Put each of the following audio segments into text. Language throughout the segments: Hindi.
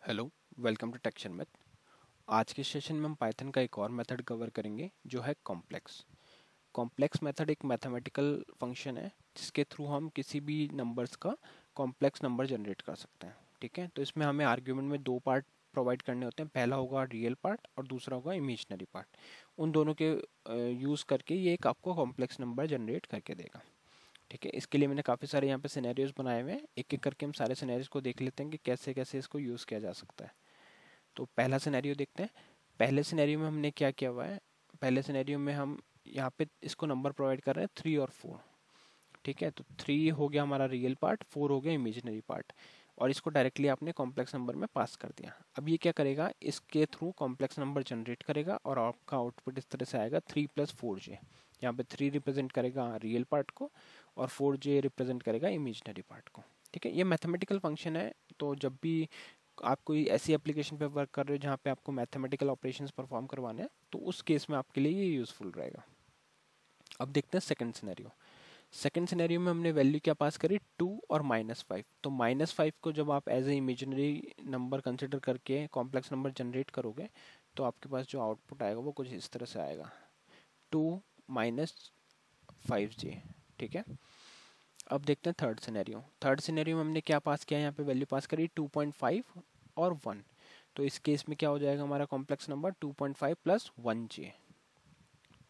हेलो, वेलकम टू टेक्शन मैथ। आज के सेशन में हम पाइथन का एक और मेथड कवर करेंगे जो है कॉम्प्लेक्स। कॉम्प्लेक्स मेथड एक मैथमेटिकल फंक्शन है जिसके थ्रू हम किसी भी नंबर्स का कॉम्प्लेक्स नंबर जनरेट कर सकते हैं। ठीक है, तो इसमें हमें आर्ग्यूमेंट में दो पार्ट प्रोवाइड करने होते हैं। पहला होगा रियल पार्ट और दूसरा होगा इमेजिनरी पार्ट। उन दोनों के यूज़ करके ये एक आपको कॉम्प्लेक्स नंबर जनरेट करके देगा। ठीक है, इसके लिए मैंने काफ़ी सारे यहाँ पे सिनेरियोज बनाए हुए हैं। एक एक करके हम सारे सिनेरियोज को देख लेते हैं कि कैसे कैसे इसको यूज़ किया जा सकता है। तो पहला सिनेरियो देखते हैं। पहले सिनेरियो में हमने क्या किया हुआ है। पहले सिनेरियो में हम यहाँ पे इसको नंबर प्रोवाइड कर रहे हैं 3 और 4। ठीक है, तो 3 हो गया हमारा रियल पार्ट, 4 हो गया इमेजिनरी पार्ट, और इसको डायरेक्टली आपने कॉम्प्लेक्स नंबर में पास कर दिया। अब ये क्या करेगा, इसके थ्रू कॉम्प्लेक्स नंबर जनरेट करेगा और आपका आउटपुट इस तरह से आएगा 3 + 4j। यहाँ पे 3 रिप्रेजेंट करेगा रियल पार्ट को और 4j रिप्रेजेंट करेगा इमेजिनरी पार्ट को। ठीक है, ये मैथमेटिकल फंक्शन है। तो जब भी आप कोई ऐसी एप्लीकेशन पे वर्क कर रहे हो जहाँ पे आपको मैथमेटिकल ऑपरेशंस परफॉर्म करवाने हैं, तो उस केस में आपके लिए ये यूज़फुल रहेगा। अब देखते हैं सेकंड सिनेरियो। सेकंड सिनेरियो में हमने वैल्यू क्या पास करी, 2 और -5। तो -5 को जब आप as a imaginary number consider करके कॉम्प्लेक्स नंबर जनरेट करोगे तो आपके पास जो आउटपुट आएगा वो कुछ इस तरह से आएगा, 2 - 5j। ठीक है, अब देखते हैं थर्ड सिनेरियो। थर्ड सिनेरियो में हमने क्या पास किया, यहाँ पे वैल्यू पास करी 2.5 और 1। तो इस केस में क्या हो जाएगा, हमारा कॉम्प्लेक्स नंबर 2.5 + 1j।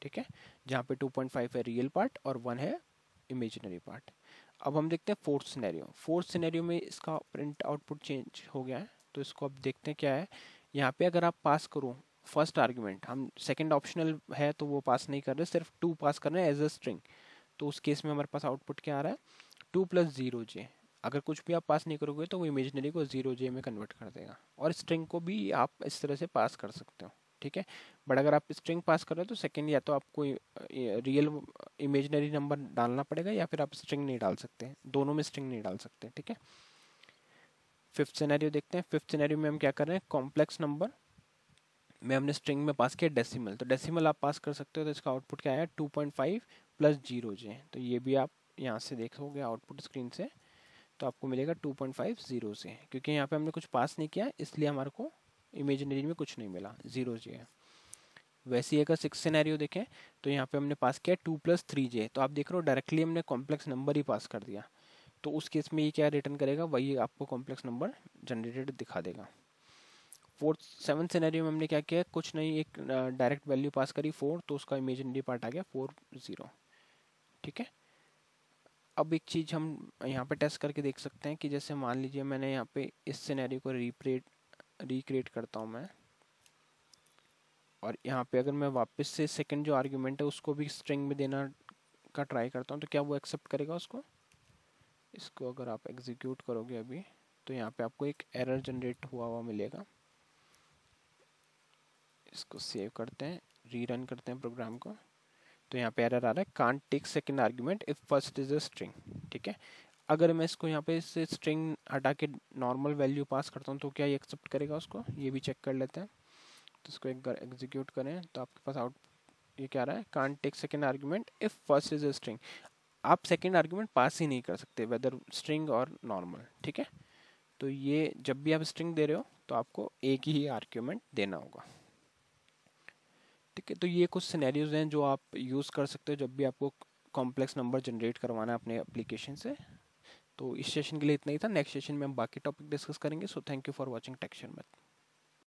ठीक है, जहाँ पे 2.5 है रियल पार्ट और 1 है इमेजिनरी पार्ट। अब हम देखते हैं फोर्थ सिनेरियो। फोर्थ सिनेरियो में इसका प्रिंट आउटपुट चेंज हो गया है, तो इसको अब देखते हैं क्या है। यहाँ पे अगर आप पास करो फर्स्ट आर्ग्यूमेंट, हम सेकंड ऑप्शनल है तो वो पास नहीं कर रहे, सिर्फ 2 पास कर रहे हैं एज अ स्ट्रिंग। तो उस केस में हमारे पास आउटपुट क्या आ रहा है, 2 + 0j। अगर कुछ भी आप पास नहीं करोगे तो वो इमेजिनरी को 0j में कन्वर्ट कर देगा, और स्ट्रिंग को भी आप इस तरह से पास कर सकते हो। ठीक है, बट अगर आप स्ट्रिंग पास कर रहे हो तो सेकंड या तो आपको रियल इमेजिनरी नंबर डालना पड़ेगा या फिर आप स्ट्रिंग नहीं डाल सकते, दोनों में स्ट्रिंग नहीं डाल सकते। ठीक है, फिफ्थ सिनेरियो देखते हैं। फिफ्थ सिनेरियो में हम क्या कर रहे हैं, कॉम्प्लेक्स नंबर में हमने स्ट्रिंग में पास किया डेसिमल। तो डेसिमल आप पास कर सकते हो, तो इसका आउटपुट क्या है, 2.5 + 0j। तो ये भी आप यहाँ से देखोगे आउटपुट स्क्रीन से, तो आपको मिलेगा 2.50 से, क्योंकि यहाँ पे हमने कुछ पास नहीं किया इसलिए हमारे को इमेजिनरी में कुछ नहीं मिला, 0j है। वैसे ही अगर सिक्स सिनेरियो देखें तो यहाँ पे हमने पास किया 2 + 3j। तो आप देख रहे हो डायरेक्टली हमने कॉम्प्लेक्स नंबर ही पास कर दिया। तो उस केस में ये क्या रिटर्न करेगा, वही आपको कॉम्प्लेक्स नंबर जनरेटेड दिखा देगा। फोर्थ सेवन सिनेरियो में हमने क्या किया, कुछ नहीं, एक डायरेक्ट वैल्यू पास करी 4, तो उसका इमेजिनरी पार्ट आ गया 4 0। ठीक है, अब एक चीज़ हम यहाँ पे टेस्ट करके देख सकते हैं कि जैसे मान लीजिए मैंने यहाँ पे इस सिनेरियो को रिक्रिएट करता हूँ मैं, और यहाँ पे अगर मैं वापस से सेकंड जो आर्ग्यूमेंट है उसको भी स्ट्रिंग में देना का ट्राई करता हूँ, तो क्या वो एक्सेप्ट करेगा उसको। इसको अगर आप एग्जीक्यूट करोगे अभी तो यहाँ पे आपको एक एरर जनरेट हुआ हुआ मिलेगा। इसको सेव करते हैं, रीरन करते हैं प्रोग्राम को। तो यहाँ पे एरर आ रहा है, can't take second argument if first is a string. ठीक है, अगर मैं इसको यहाँ पे से स्ट्रिंग हटा के नॉर्मल वैल्यू पास करता हूँ तो क्या ये एक्सेप्ट करेगा उसको, ये भी चेक कर लेते हैं। तो इसको एक बार एग्जीक्यूट करें तो आपके पास आउट ये क्या रहा है, can't take second argument if first is a string. आप सेकंड आर्ग्यूमेंट पास ही नहीं कर सकते वेदर स्ट्रिंग और नॉर्मल। ठीक है, तो ये जब भी आप स्ट्रिंग दे रहे हो तो आपको एक ही आर्ग्यूमेंट देना होगा। ठीक है, तो ये कुछ सिनेरियोज हैं जो आप यूज़ कर सकते हो जब भी आपको कॉम्प्लेक्स नंबर जनरेट करवाना है अपने एप्लीकेशन से। तो इस सेशन के लिए इतना ही था। नेक्स्ट सेशन में हम बाकी टॉपिक डिस्कस करेंगे। So thank you for watching टेक्शन मैथ।